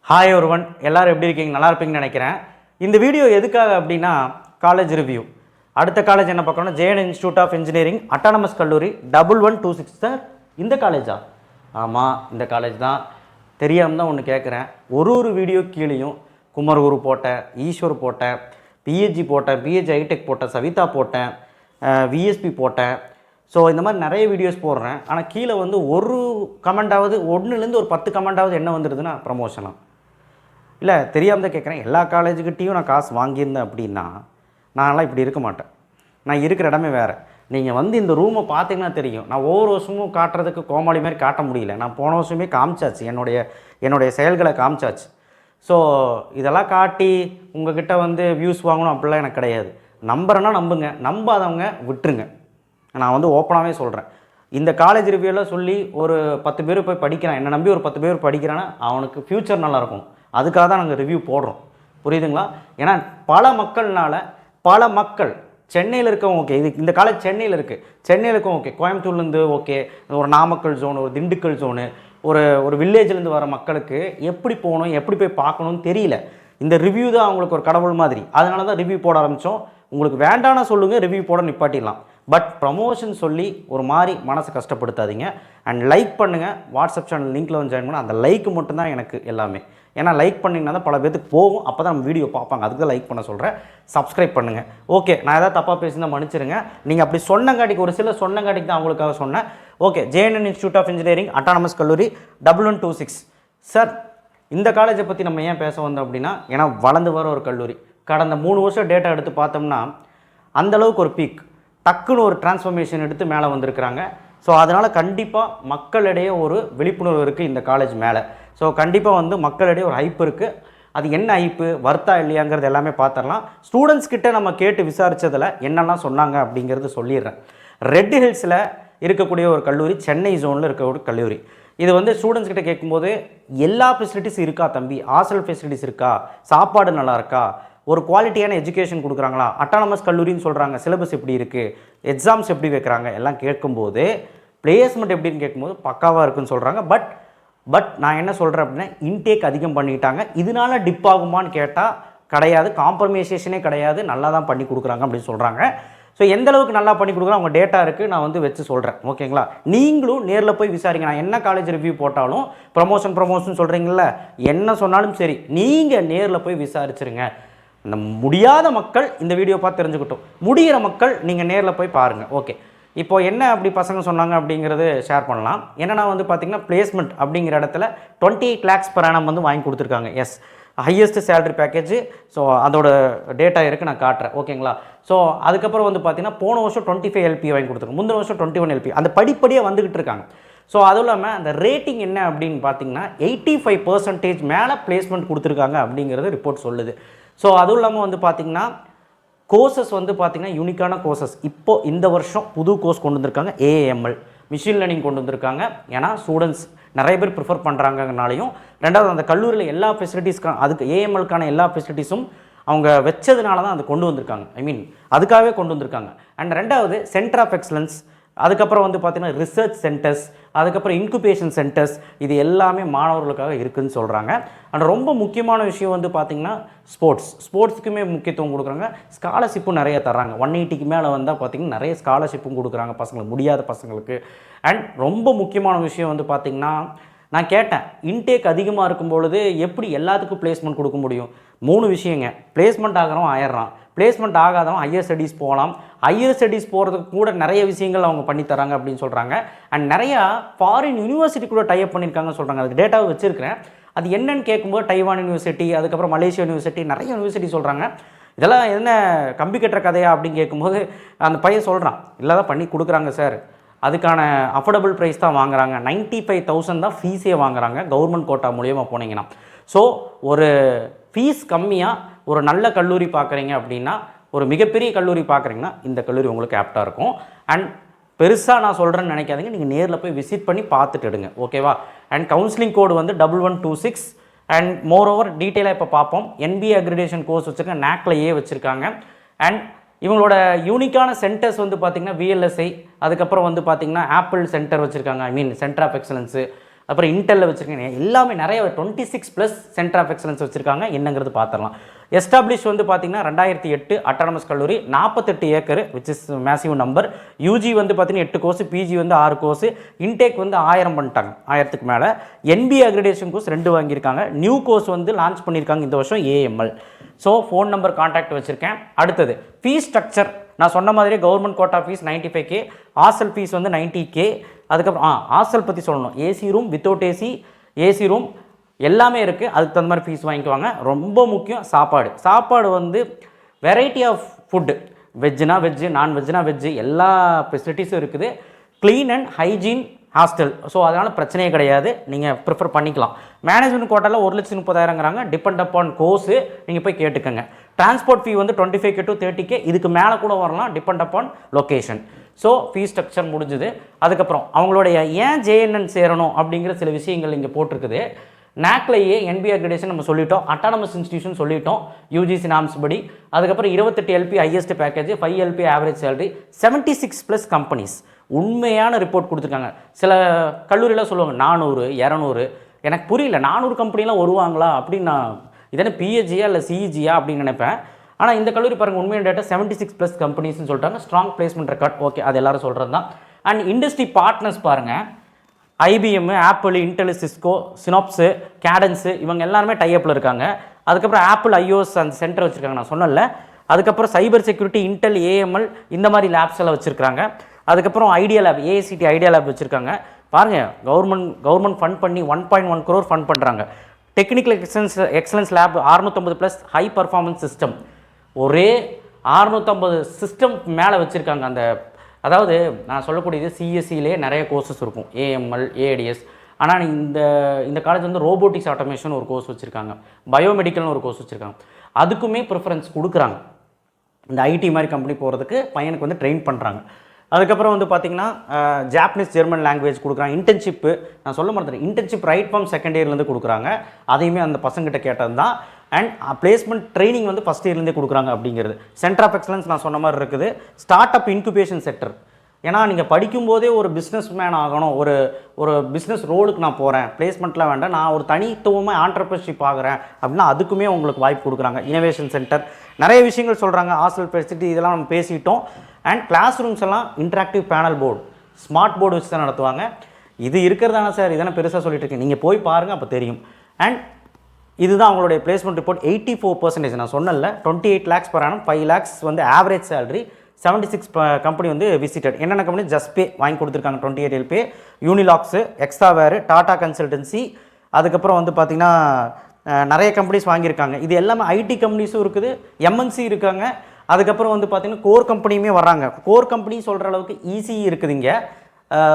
Hi ஒருவன் எல்லாரும் எப்படி இருக்கீங்க? நல்லா இருப்பீங்கன்னு நினைக்கிறேன். இந்த வீடியோ எதுக்காக அப்படின்னா காலேஜ் ரிவ்யூ. அடுத்த காலேஜ் என்ன பார்க்கணும்னா JN institute of engineering autonomous கல்லூரி 1126. சார் இந்த காலேஜா? ஆமாம், இந்த காலேஜ் தான். தெரியாமல் தான் ஒன்று கேட்குறேன். ஒரு வீடியோ கீழேயும் குமரகுரு போட்டேன், ஈஸ்வர் போட்டேன், பிஹெச்ஜி போட்டேன், பிஹெச்ஜி ஐடெக் போட்டேன், சவிதா போட்டேன், விஎஸ்பி போட்டேன். ஸோ இந்த மாதிரி நிறைய வீடியோஸ் போடுறேன். ஆனால் கீழே வந்து ஒரு கமெண்டாவது, ஒன்றுலேருந்து ஒரு 10 கமெண்டாவது என்ன வந்துடுதுன்னா ப்ரமோஷனாக. இல்லை, தெரியாமல் தான் கேட்குறேன். எல்லா காலேஜுக்கிட்டேயும் நான் காசு வாங்கியிருந்தேன் அப்படின்னா நான்லாம் இப்படி இருக்க மாட்டேன். நான் இருக்கிற இடமே வேறு. நீங்கள் வந்து இந்த ரூமை பார்த்தீங்கன்னா தெரியும். நான் ஒவ்வொரு வருஷமும் காட்டுறதுக்கு கோமாளி மாதிரி காட்ட முடியல. நான் போன வருஷமே காமிச்சாச்சு, என்னுடைய செயல்களை காமிச்சாச்சு. ஸோ இதெல்லாம் காட்டி உங்ககிட்ட வந்து வியூஸ் வாங்கணும் அப்படிலாம் எனக்கு கிடையாது. நம்புறேன்னா நம்புங்க, நம்பாதவங்க விட்டுருங்க. நான் வந்து ஓப்பனாகவே சொல்கிறேன். இந்த காலேஜ் ரிவ்யூலாம் சொல்லி ஒரு 10 பேர் போய் படிக்கிறான், என்னை நம்பி ஒரு 10 பேர் படிக்கிறான்னா அவனுக்கு ஃப்யூச்சர் நல்லாயிருக்கும். அதுக்காக தான் நாங்கள் ரிவ்யூ போடுறோம். புரியுதுங்களா? ஏன்னா பல மக்கள் சென்னையில் இருக்கவங்க ஓகே, இந்த காலேஜ் சென்னையில் இருக்குது, சென்னையில் இருக்கவங்க ஓகே, கோயம்புத்தூர்லேருந்து ஓகே, ஒரு நாமக்கல் ஜோனு, ஒரு திண்டுக்கல் ஜோனு, ஒரு வில்லேஜ்லேருந்து வர மக்களுக்கு எப்படி போகணும், எப்படி போய் பார்க்கணும்னு தெரியல. இந்த ரிவ்யூ தான் அவங்களுக்கு ஒரு கடவுள் மாதிரி. அதனால தான் ரிவ்யூ போட ஆரம்பித்தோம். உங்களுக்கு வேண்டானா சொல்லுங்கள், ரிவ்யூ போட நிப்பாட்டிடலாம். பட் ப்ரமோஷன் சொல்லி ஒரு மாதிரி மனசை கஷ்டப்படுத்தாதீங்க. அண்ட் லைக் பண்ணுங்கள். வாட்ஸ்அப் சேனல் லிங்க்கில் வந்து ஜாயின் பண்ண அந்த லைக் மட்டும்தான் எனக்கு எல்லாமே. ஏன்னா லைக் பண்ணிங்கன்னா தான் பல பேருக்கு போகும், அப்போ தான் நம்ம வீடியோ பார்ப்பாங்க. அதுக்கு தான் லைக் பண்ண சொல்கிறேன். சப்ஸ்கிரைப் பண்ணுங்கள். ஓகே, நான் எதாவது தப்பாக பேசினா மன்னிச்சிருங்க. நீங்கள் அப்படி சொன்னங்காட்டிக்கு, ஒரு சில சொன்னங்காட்டிக்கு தான் அவங்களுக்காக சொன்னேன். Okay, JN institute of engineering autonomous கல்லூரி 1126. சார் இந்த காலேஜை பற்றி நம்ம ஏன் பேச வந்தோம் அப்படின்னா, ஏன்னா வளர்ந்து வர ஒரு கல்லூரி. கடந்த 3 வருஷம் டேட்டா எடுத்து பார்த்தோம்னா அந்தளவுக்கு ஒரு பீக், டக்குன்னு ஒரு டிரான்ஸ்ஃபர்மேஷன் எடுத்து மேலே வந்திருக்கிறாங்க. ஸோ அதனால் கண்டிப்பாக மக்களிடையே ஒரு விழிப்புணர்வு இருக்குது இந்த காலேஜ் மேலே. ஸோ கண்டிப்பாக வந்து மக்களிடையே ஒரு ஹைப் இருக்குது. அது என்ன ஹைப்பு, வர்த்தா இல்லையாங்கிறது எல்லாமே பார்த்துடலாம். ஸ்டூடெண்ட்ஸ் கிட்ட நம்ம கேட்டு விசாரித்ததில் என்னெல்லாம் சொன்னாங்க அப்படிங்கிறது சொல்லிடுறேன். ரெட் ஹில்ஸில் இருக்கக்கூடிய ஒரு கல்லூரி, சென்னை ஜோனில் இருக்கக்கூடிய கல்லூரி. இது வந்து ஸ்டூடெண்ட்ஸ் கிட்ட கேட்கும்போது எல்லா ஃபெசிலிட்டிஸ் இருக்கா தம்பி, ஹாஸ்டல் ஃபெசிலிட்டிஸ் இருக்கா, சாப்பாடு நல்லா இருக்கா, ஒரு குவாலிட்டியான எஜுகேஷன் கொடுக்குறாங்களா, அட்டானமஸ் கல்லூரின்னு சொல்கிறாங்க, சிலபஸ் எப்படி இருக்குது, எக்ஸாம்ஸ் எப்படி வைக்கிறாங்க எல்லாம் கேட்கும்போது, பிளேஸ்மெண்ட் எப்படின்னு கேட்கும்போது பக்காவாக இருக்குன்னு சொல்கிறாங்க. பட் நான் என்ன சொல்கிறேன் அப்படின்னா, இன்டேக் அதிகம் பண்ணிட்டாங்க. இதனால டிப் ஆகுமான்னு கேட்டால் கிடையாது, காம்ப்ரமைசேஷனே கிடையாது, நல்லா தான் பண்ணி கொடுக்குறாங்க அப்படின்னு சொல்கிறாங்க. ஸோ எந்த அளவுக்கு நல்லா பண்ணி கொடுக்குறோம் அவங்க டேட்டா இருக்குது, நான் வந்து வச்சு சொல்கிறேன். ஓகேங்களா? நீங்களும் நேரில் போய் விசாரிங்க. நான் என்ன காலேஜ் ரிவ்யூ போட்டாலும் ப்ரமோஷன் சொல்கிறீங்கள, என்ன சொன்னாலும் சரி, நீங்கள் நேரில் போய் விசாரிச்சுருங்க. இந்த முடியாத மக்கள் இந்த வீடியோ பார்த்து தெரிஞ்சுக்கிட்டோம், முடிகிற மக்கள் நீங்கள் நேரில் போய் பாருங்கள். ஓகே, இப்போ என்ன அப்படி பசங்க சொன்னாங்க அப்படிங்கிறது ஷேர் பண்ணலாம். என்னென்னா வந்து பார்த்திங்கன்னா, பிளேஸ்மெண்ட் அப்படிங்கிற இடத்துல 28 lakhs per annum வந்து வாங்கி கொடுத்துருக்காங்க. Yes, highest salary package. So அதோட டேட்டா இருக்குது, நான் காட்டுறேன். ஓகேங்களா? ஸோ அதுக்கப்புறம் வந்து பார்த்திங்கன்னா போன வருஷம் 25 LP வாங்கி கொடுத்துருக்காங்க, முந்தின வருஷம் 21 LP. அந்த படிப்படியாக வந்துக்கிட்டு இருக்காங்க. ஸோ அதுவும் இல்லாமல் அந்த ரேட்டிங் என்ன அப்படின்னு பார்த்தீங்கன்னா 85% மேலே பிளேஸ்மெண்ட் கொடுத்துருக்காங்க அப்படிங்கிறது ரிப்போர்ட் சொல்லுது. ஸோ அதுவும் இல்லாமல் வந்து பார்த்திங்கன்னா கோர்சஸ் வந்து பார்த்திங்கன்னா யூனிக்கான கோர்சஸ் இப்போது இந்த வருஷம் புது கோர்ஸ் கொண்டு வந்திருக்காங்க. AML மிஷின் லேர்னிங் கொண்டு வந்திருக்காங்க. ஏன்னா ஸ்டூடெண்ட்ஸ் நிறைய பேர் ப்ரிஃபர் பண்ணுறாங்கனாலையும், ரெண்டாவது அந்த கல்லூரியில் எல்லா ஃபெசிலிட்டிஸ்க்கான, அதுக்கு AMLக்கான எல்லா ஃபெசிலிட்டிஸும் அவங்க வச்சதுனால தான் அது கொண்டு வந்திருக்காங்க. அதுக்காகவே கொண்டு வந்திருக்காங்க. அண்ட் ரெண்டாவது சென்டர் ஆஃப் எக்ஸலன்ஸ், அதுக்கப்புறம் வந்து பார்த்திங்கன்னா ரிசர்ச் சென்டர்ஸ், அதுக்கப்புறம் இன்குபேஷன் சென்டர்ஸ், இது எல்லாமே மாணவர்களுக்காக இருக்குதுன்னு சொல்கிறாங்க. அண்ட் ரொம்ப முக்கியமான விஷயம் வந்து பார்த்திங்கன்னா ஸ்போர்ட்ஸுக்குமே முக்கியத்துவம் கொடுக்குறாங்க. ஸ்காலர்ஷிப்பும் நிறைய தர்றாங்க. 180க்கு மேலே வந்தால் பார்த்திங்கன்னா நிறைய ஸ்காலர்ஷிப்பும் கொடுக்குறாங்க பசங்களுக்கு, முடியாத பசங்களுக்கு. அண்ட் ரொம்ப முக்கியமான விஷயம் வந்து பார்த்திங்கன்னா, நான் கேட்டேன், இன்டேக் அதிகமாக இருக்கும் பொழுது எப்படி எல்லாத்துக்கும் பிளேஸ்மெண்ட் கொடுக்க முடியும்? 3 விஷயங்க. பிளேஸ்மெண்ட் ஆகிறவன் ஆயிடுறான், பிளேஸ்மெண்ட் ஆகாதவன் ஹையர் ஸ்டடீஸ் போகலாம், ஹையர் ஸ்டடீஸ் போகிறதுக்கு கூட நிறைய விஷயங்கள் அவங்க பண்ணித்தராங்க அப்படின்னு சொல்கிறாங்க. அண்ட் நிறையா ஃபாரின் யூனிவர்சிட்டி கூட டைப் பண்ணியிருக்காங்கன்னு சொல்கிறாங்க. அதுக்கு டேட்டாவை வச்சுருக்கிறேன். அது என்னன்னு கேட்கும்போது டைவான் யூனிவர்சிட்டி, அதுக்கப்புறம் மலேசியா யூனிவர்சிட்டி, நிறைய யூனிவர்சிட்டி சொல்கிறாங்க. இதெல்லாம் என்ன கம்பி கட்டுற கதையா அப்படின்னு கேட்கும்போது அந்த பையன் சொல்கிறான், இல்லை தான் பண்ணி கொடுக்குறாங்க சார், அதுக்கான அஃபோர்டபுள் ப்ரைஸ் தான் வாங்குறாங்க, 95,000 தான் ஃபீஸே வாங்குறாங்க கவர்மெண்ட் கோட்டா மூலியமாக போனீங்கன்னா. ஸோ ஒரு ஃபீஸ் கம்மியாக ஒரு நல்ல கல்லூரி பார்க்குறீங்க அப்படின்னா, ஒரு மிகப்பெரிய கல்லூரி பார்க்குறீங்கன்னா இந்த கல்லூரி உங்களுக்கு ஆப்டாக இருக்கும். அண்ட் பெருசாக நான் சொல்கிறேன்னு நினைக்காதீங்க, நீங்கள் நேரில் போய் விசிட் பண்ணி பார்த்துட்டு எடுங்க. ஓகேவா? அண்ட் கவுன்சிலிங் கோடு வந்து 1126. அண்ட் மோர் ஓவர் டீட்டெயிலாக இப்போ பார்ப்போம். NBA அக்ரிடேஷன் கோர்ஸ் வச்சுருக்காங்க, NACல வச்சுருக்காங்க. அண்ட் இவங்களோட யூனிக்கான சென்டர்ஸ் வந்து பார்த்திங்கன்னா VLSI, அதுக்கப்புறம் வந்து பார்த்திங்கன்னா ஆப்பிள் சென்டர் வச்சுருக்காங்க, சென்டர் ஆஃப் எக்ஸலன்ஸு, அப்புறம் இன்டெல்ல வச்சுருக்கீங்க, எல்லாமே நிறைய 26+ சென்டர் ஆஃப் எக்ஸலன்ஸ் வச்சுருக்காங்க. என்னங்கிறது பார்த்துடலாம். எஸ்டாப்ளிஷ் வந்து பார்த்தீங்கன்னா 2008 அட்டானமஸ் கல்லூரி, 48 acre, which is massive number. UG வந்து பார்த்தீங்கன்னா 8 கோர்ஸ், பிஜி வந்து 6 கோர்ஸ், இன்டேக் வந்து 1000 பண்ணிட்டாங்க, 1000க்கு மேலே. என்பிஏ அக்ரிடேஷன் கோர்ஸ் 2 வாங்கியிருக்காங்க. நியூ கோர்ஸ் வந்து லான்ச் பண்ணியிருக்காங்க இந்த வருஷம், AML. So phone number contact வச்சுருக்கேன். அடுத்தது ஃபீஸ் ஸ்ட்ரக்சர், நான் சொன்ன மாதிரி government quota fees 95K, hostel fees வந்து 90K. அதுக்கப்புறம் ஹாஸ்டல் பற்றி சொல்லணும், AC room, without AC room எல்லாமே இருக்குது. அதுக்கு தகுந்த மாதிரி ஃபீஸ் வாங்கிக்குவாங்க. ரொம்ப முக்கியம் சாப்பாடு வந்து வெரைட்டி ஆஃப் ஃபுட்டு, வெஜ்ஜுனா வெஜ்ஜு, நான்வெஜ்னா வெஜ்ஜு, எல்லா ஃபெசிலிட்டிஸும் இருக்குது. Clean and hygiene hostel. So அதனால் பிரச்சனையே கிடையாது, நீங்கள் ப்ரிஃபர் பண்ணிக்கலாம். மேனேஜ்மெண்ட் கோட்டாவில் 1,30,000ங்கிறாங்க. டிபெண்ட் அப்பான் கோர்ஸு, நீங்கள் போய் கேட்டுக்கோங்க. டிரான்ஸ்போர்ட் ஃபீ வந்து 25K to 30K, இதுக்கு மேலே கூட வரலாம், depend upon location. So fees structure முடிஞ்சுது. அதுக்கப்புறம் அவங்களுடைய ஏன் ஜேஎன்என் சேரணும் அப்படிங்கிற சில விஷயங்கள் இங்கே போட்டிருக்குது. நாக்லேயே என்பிஏ அக்ரிடேஷன் நம்ம சொல்லிட்டோம், அட்டானமஸ் இன்ஸ்டிடியூஷன் சொல்லிட்டோம், யூஜிசி நாம்ஸ் படி. அதுக்கப்புறம் 28 LP highest package, 5 LP average salary, 76+ companies. உண்மையான ரிப்போர்ட் கொடுத்துருக்காங்க. சில கல்லூரியில் சொல்லுவாங்க 400 200, எனக்கு புரியல 400 கம்பெனிலாம் வருவாங்களா அப்படின்னு. நான் இதென்ன பிஹெச்சியா இல்லை சிஇஜியா அப்படின்னு நினைப்பேன். ஆனால் இந்த கல்லூரி பாருங்கள், உண்மையான டேட்டா 76+ கம்பெனிஸ்னு சொல்லிட்டாங்க. ஸ்ட்ராங் பிளேஸ்மெண்ட் ரெக்கார்ட், ஓகே, அது எல்லாரும் சொல்கிறது தான். அண்ட் இண்டஸ்ட்ரி பார்ட்னர்ஸ் பாருங்கள், ஐபிஎம், ஆப்பிள், இன்டெல், சிஸ்கோ, சினாப்ஸு, கேடன்ஸு, இவங்க எல்லாருமே டைஅப்பில் இருக்காங்க. அதுக்கப்புறம் ஆப்பிள் ஐஓஎஸ் அந்த சென்டர் வச்சுருக்காங்க, நான் சொன்னல. அதுக்கப்புறம் சைபர் செக்யூரிட்டி, இன்டெல், ஏஎம்எல் இந்த மாதிரி லேப்ஸ் எல்லாம் வச்சுருக்காங்க. அதுக்கப்புறம் idea lab, AICTE idea lab வச்சுருக்காங்க. பாருங்கள், கவர்மெண்ட் ஃபண்ட் பண்ணி 1.1 crore ஃபண்ட் பண்ணுறாங்க. Technical excellence lab 650+ high performance system, ஒரே 650 சிஸ்டம் மேலே வச்சுருக்காங்க. அந்த அதாவது நான் சொல்லக்கூடியது சிஎஸ்சிலே நிறைய கோர்சஸ் இருக்கும், ஏஎம்எல், ஏடிஎஸ். ஆனால் இந்த காலேஜ் வந்து ரோபோட்டிக்ஸ் ஆட்டோமேஷன் ஒரு கோர்ஸ் வச்சுருக்காங்க, பயோமெடிக்கல்னு ஒரு கோர்ஸ் வச்சுருக்காங்க. அதுக்குமே ப்ரிஃபரன்ஸ் கொடுக்குறாங்க. இந்த ஐடி மாதிரி கம்பெனி போகிறதுக்கு பையனுக்கு வந்து ட்ரெயின் பண்ணுறாங்க. அதுக்கப்புறம் வந்து பார்த்திங்கன்னா ஜாப்பனீஸ், ஜெர்மன் லாங்குவேஜ் கொடுக்குறாங்க. இன்டர்ன்ஷிப்பு நான் சொல்ல மாட்டேன், இன்டர்ன்ஷிப் ரைட் ஃப்ரம் செகண்ட் இயர்லேருந்து கொடுக்குறாங்க. அதையுமே அந்த பசங்கிட்ட கேட்டது தான். அண்ட் பிளேஸ்மெண்ட் ட்ரைனிங் வந்து ஃபஸ்ட் இயர்லேருந்தே கொடுக்குறாங்க அப்படிங்கிறது. சென்டர் ஆஃப் எக்ஸலன்ஸ் நான் சொன்ன மாதிரி இருக்குது. ஸ்டார்ட் அப் இன்குபேஷன் செக்டர், ஏன்னா நீங்கள் படிக்கும்போதே ஒரு பிஸ்னஸ் மேன் ஆகணும், ஒரு பிஸ்னஸ் ரோலுக்கு நான் போகிறேன், பிளேஸ்மெண்ட்லாம் வேண்டாம், நான் ஒரு தனித்துவமாக ஆண்டர்பிரினர்ஷிப் ஆகிறேன் அப்படின்னா அதுக்குமே உங்களுக்கு வாய்ப்பு கொடுக்குறாங்க. இனோவேஷன் சென்டர், நிறைய விஷயங்கள் சொல்கிறாங்க. ஹாஸ்டல் ஃபெசிலிட்டி இதெல்லாம் நம்ம பேசிட்டோம். அண்ட் கிளாஸ் ரூம்ஸ் எல்லாம் interactive panel board, smart board வச்சு தான் நடத்துவாங்க. இது இருக்கிறதான சார், இதெல்லாம் பெருசாக சொல்லிட்டு இருக்கேன், நீங்கள் போய் பாருங்கள், அப்போ தெரியும். அண்ட் இதுதான் அவங்களுடைய பிளேஸ்மெண்ட் ரிப்போர்ட். 84% நான் சொன்னல, 28 lakhs per annum, 5 lakhs வந்து ஆவரேஜ் சேலரி, 76 கம்பெனி வந்து விசிட்டட். என்னென்ன கம்பெனி? ஜஸ்பே வாங்கி கொடுத்துருக்காங்க 28 LP, யூனிலாக்ஸு, எக்ஸ்ட்ராவேர், டாடா கன்சல்டன்சி, அதுக்கப்புறம் வந்து பார்த்திங்கன்னா நிறைய கம்பெனிஸ் வாங்கியிருக்காங்க. இது எல்லாமே ஐடி கம்பெனிஸும் இருக்குது, எம்என்சி இருக்காங்க. அதுக்கப்புறம் வந்து பார்த்திங்கன்னா கோர் கம்பெனியுமே வர்றாங்க. கோர் கம்பெனி சொல்கிற அளவுக்கு ஈஸி இருக்குது இங்கே.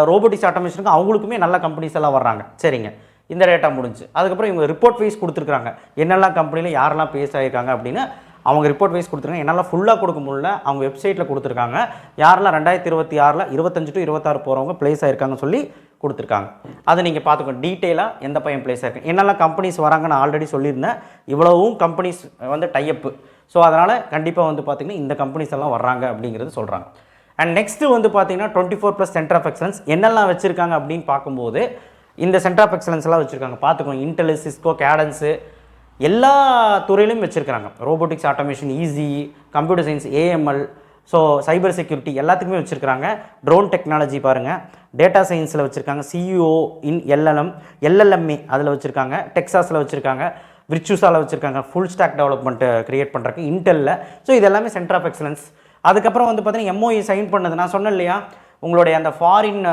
ரோபோட்டிக்ஸ் ஆட்டோமேஷனுக்கு அவங்களுக்குமே நல்ல கம்பெனிஸ் எல்லாம் வர்றாங்க. சரிங்க, இந்த டேட்டா முடிஞ்சு. அதுக்கப்புறம் இவங்க ரிப்போர்ட் வைஸ் கொடுத்துருக்காங்க, என்னெல்லாம் கம்பெனியில் யாரெல்லாம் பேஸ் ஆகிருக்காங்க அப்படின்னு அவங்க ரிப்போர்ட் வைஸ் கொடுத்துருக்காங்க. என்னெல்லாம் ஃபுல்லாக கொடுக்க முடியல, அவங்க வெப்சைட்டில் கொடுத்துருக்காங்க. யாரெல்லாம் 2026 25 to 26 போகிறவங்க பிளேஸ் ஆகிருக்காங்கன்னு சொல்லி கொடுத்துருக்காங்க. அதை நீங்கள் பார்த்துக்கோங்க டீட்டெயிலாக, எந்த பையன் பிளேஸ் ஆகிருக்கு, என்னெல்லாம் கம்பெனிஸ் வராங்க. நான் ஆல்ரெடி சொல்லியிருந்தேன், இவ்வளவும் கம்பெனிஸ் வந்து டைஅப்பு. ஸோ அதனால் கண்டிப்பாக வந்து பார்த்திங்கன்னா இந்த கம்பெனிஸ் எல்லாம் வர்றாங்க அப்படிங்கிறது சொல்கிறாங்க. அண்ட் நெக்ஸ்ட்டு வந்து பார்த்திங்கன்னா 24+ சென்டர் ஆஃப் எக்ஸலன்ஸ் என்னெல்லாம் வச்சுருக்காங்க அப்படின்னு பார்க்கும்போது இந்த சென்டர் ஆஃப் எக்ஸலன்ஸ் எல்லாம் வச்சுருக்காங்க. பார்த்துக்கோங்க, இன்டெல், சிஸ்கோ, கேடன்ஸு எல்லா துறையிலும் வச்சுருக்காங்க. Robotics automation, EC, computer science, AML, so cyber security எல்லாத்துக்குமே வச்சுருக்காங்க. ட்ரோன் டெக்னாலஜி பாருங்கள், டேட்டா சயின்ஸில் வச்சுருக்காங்க. சிஇஓ இன் எல்எல்எம்ஏ அதில் வச்சுருக்காங்க. டெக்ஸாஸில் வச்சுருக்காங்க. விர்ச்சுஸாவில் வச்சுருக்காங்க. ஃபுல் ஸ்டாக் டெவலப்மெண்ட்டு க்ரியேட் பண்ணுறக்கு இன்டெல்லில். ஸோ இது எல்லாமே சென்டர் ஆஃப் எக்ஸலன்ஸ். அதுக்கப்புறம் வந்து பார்த்தீங்கன்னா எம்ஓஇ சைன் பண்ணது நான் சொன்னேன் இல்லையா, உங்களுடைய அந்த ஃபாரின்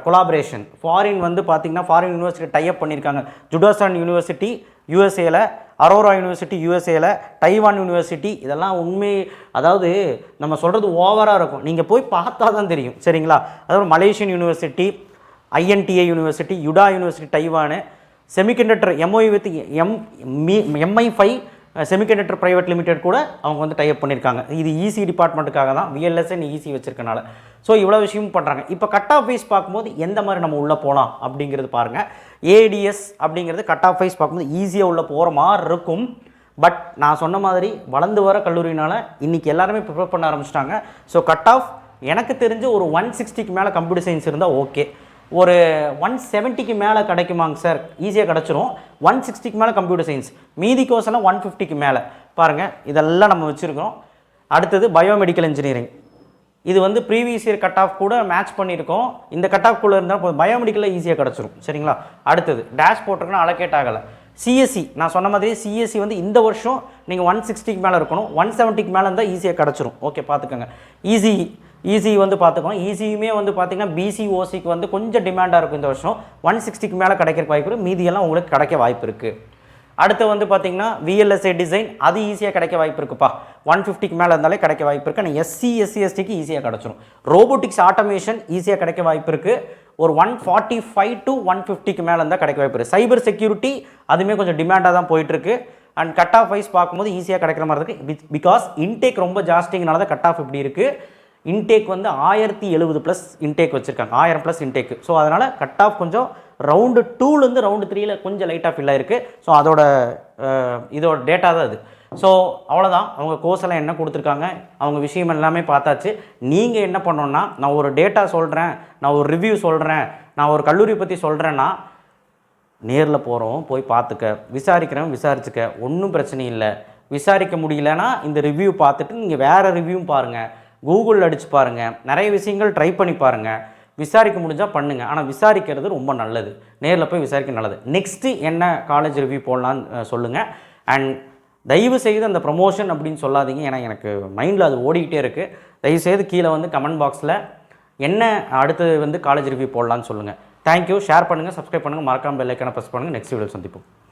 கொலாபரேஷன். ஃபாரின் வந்து பார்த்திங்கன்னா ஃபாரின் யூனிவர்சிட்டி டைப் பண்ணியிருக்காங்க. ஜுடாசான் யூனிவர்சிட்டி யூஎஸ்ஏல, அரோரா யூனிவர்சிட்டி யூஎஸ்ஏல, டைவான் யூனிவர்சிட்டி. இதெல்லாம் உண்மை, அதாவது நம்ம சொல்கிறது ஓவராக இருக்கும், நீங்கள் போய் பார்த்தா தான் தெரியும். சரிங்களா? அதாவது மலேசியன் யூனிவர்சிட்டி, ஐஎன்டிஏ யூனிவர்சிட்டி, யுடா university Taiwan, semiconductor MOE with MI5 semiconductor private limited கூட அவங்க வந்து டைப் பண்ணியிருக்காங்க. இது ஈசி டிபார்ட்மெண்ட்டுக்காக தான், விஎல்எஸ்என் ஈசி வச்சிருக்கனால. ஸோ இவ்வளோ விஷயமும் பண்ணுறாங்க. இப்போ கட் ஆஃப் வைஸ் பார்க்கும்போது எந்த மாதிரி நம்ம உள்ளே போகலாம் அப்படிங்கிறது பாருங்கள். ஏடிஎஸ் அப்படிங்கிறது கட் ஆஃப் வைஸ் பார்க்கும்போது ஈஸியாக உள்ளே போகிற மாதிரி இருக்கும். பட் நான் சொன்ன மாதிரி வளர்ந்து வர கல்லூரினால் இன்றைக்கி எல்லாருமே ப்ரிப்பேர் பண்ண ஆரம்பிச்சிட்டாங்க. ஸோ கட் ஆஃப் எனக்கு தெரிஞ்சு ஒரு 160க்கு மேலே கம்ப்யூட்டர் சயின்ஸ் இருந்தால் ஓகே. ஒரு 170க்கு மேலே கிடைக்குமாங்க சார், ஈஸியாக கிடச்சிரும். 160க்கு மேலே கம்ப்யூட்டர் சயின்ஸ், மீதி கோர்ஸ் எல்லாம் 150க்கு மேலே. பாருங்கள், இதெல்லாம் நம்ம வச்சுருக்கோம். அடுத்தது பயோமெடிக்கல் இன்ஜினியரிங். இது வந்து ப்ரீவியஸ் இயர் கட் ஆஃப் கூட மேட்ச் பண்ணியிருக்கோம். இந்த கட் ஆஃப் குள்ளே இருந்தால் போதும், பயோமெடிக்கலில் ஈஸியாக கிடச்சிரும். சரிங்களா? அடுத்தது டேஷ் போட்டிருக்குன்னா அலோகேட் ஆகலை. சிஎஸ்சி நான் சொன்ன மாதிரி சிஎஸ்சி வந்து இந்த வருஷம் நீங்கள் 160க்கு மேலே இருக்கணும். 170க்கு மேலே இருந்தால் ஈஸியாக கிடச்சிரும். ஓகே, பார்த்துக்கோங்க. ஈஸி வந்து பார்த்துக்கோங்க. ஈஸியுமே வந்து பார்த்தீங்கன்னா பிசி ஓசிக்கு வந்து கொஞ்சம் டிமாண்டாக இருக்கும் இந்த வருஷம். 160க்கு மேலே கிடைக்கிற வாய்ப்பு இருக்குது, மீதியெல்லாம் உங்களுக்கு கிடைக்க வாய்ப்பு இருக்குது. அடுத்து வந்து பார்த்தீங்கன்னா விஎல்எஸ்ஐ டிசைன், அது ஈஸியாக கிடைக்க வாய்ப்பு இருக்குப்பா. 150க்கு மேலே இருந்தாலே கிடைக்க வாய்ப்பு இருக்குது. ஆனால் எஸ்சி எஸ்சிக்கு ஈஸியாக கிடச்சிரும். ரோபோட்டிக்ஸ் ஆட்டோமேஷன் ஈஸியாக கிடைக்க வாய்ப்பு இருக்குது. ஒரு 145 to 150க்கு மேலே இருந்தால் கிடைக்க வாய்ப்பு இருக்குது. சைபர் செக்யூரிட்டி அதுவுமே கொஞ்சம் டிமாண்டாக தான் போயிட்டுருக்கு. அண்ட் கட் ஆஃப் வைஸ் பார்க்கும்போது ஈஸியாக கிடைக்கிற மாதிரி இருக்குது. பிகாஸ் இன்டேக் ரொம்ப ஜாஸ்திங்கனால தான் கட் ஆஃப் இப்படி இருக்குது. இன்டேக் வந்து 1070+ இன்டேக் வச்சுருக்காங்க, 1000+ இன்டேக். ஸோ அதனால் கட் ஆஃப் கொஞ்சம் ரவுண்டு 2லேருந்து ரவுண்டு 3ல் கொஞ்சம் லைட்டாக ஃபில் ஆகிருக்கு. ஸோ இதோட டேட்டா தான் அது. ஸோ அவ்வளோதான், அவங்க கோர்ஸ் எல்லாம் என்ன கொடுத்துருக்காங்க, அவங்க விஷயம் எல்லாமே பார்த்தாச்சு. நீங்கள் என்ன பண்ணணுன்னா, நான் ஒரு டேட்டா சொல்கிறேன், நான் ஒரு ரிவ்யூ சொல்கிறேன், நான் ஒரு கல்லூரி பற்றி சொல்கிறேன்னா நேரில் போகிறோம், போய் பார்த்துக்க, விசாரிச்சுக்க, ஒன்றும் பிரச்சனை இல்லை. விசாரிக்க முடியலன்னா இந்த ரிவ்யூ பார்த்துட்டு நீங்கள் வேறு ரிவ்யூவும் பாருங்கள், கூகுளில் அடித்து பாருங்கள், நிறைய விஷயங்கள் ட்ரை பண்ணி பாருங்கள். விசாரிக்க முடிஞ்சால் பண்ணுங்கள், ஆனால் விசாரிக்கிறது ரொம்ப நல்லது. நேரில் போய் விசாரிக்க நல்லது. நெக்ஸ்ட்டு என்ன காலேஜ் ரிவ்யூ போடலான்னு சொல்லுங்கள். அண்ட் தயவு செய்து அந்த ப்ரமோஷன் அப்படின்னு சொல்லாதீங்க, ஏன்னா எனக்கு மைண்டில் அது ஓடிக்கிட்டே இருக்குது. தயவுசெய்து கீழே வந்து கமெண்ட் பாக்ஸில் என்ன அடுத்து வந்து காலேஜ் ரிவ்யூ போடலான்னு சொல்லுங்கள். தேங்க்யூ. ஷேர் பண்ணுங்கள், சப்ஸ்கிரைப் பண்ணுங்கள், மறக்காமல் பெல் ஐக்கானை ப்ரெஸ் பண்ணுங்கள். நெக்ஸ்ட் வீடியோ சந்திப்போம்.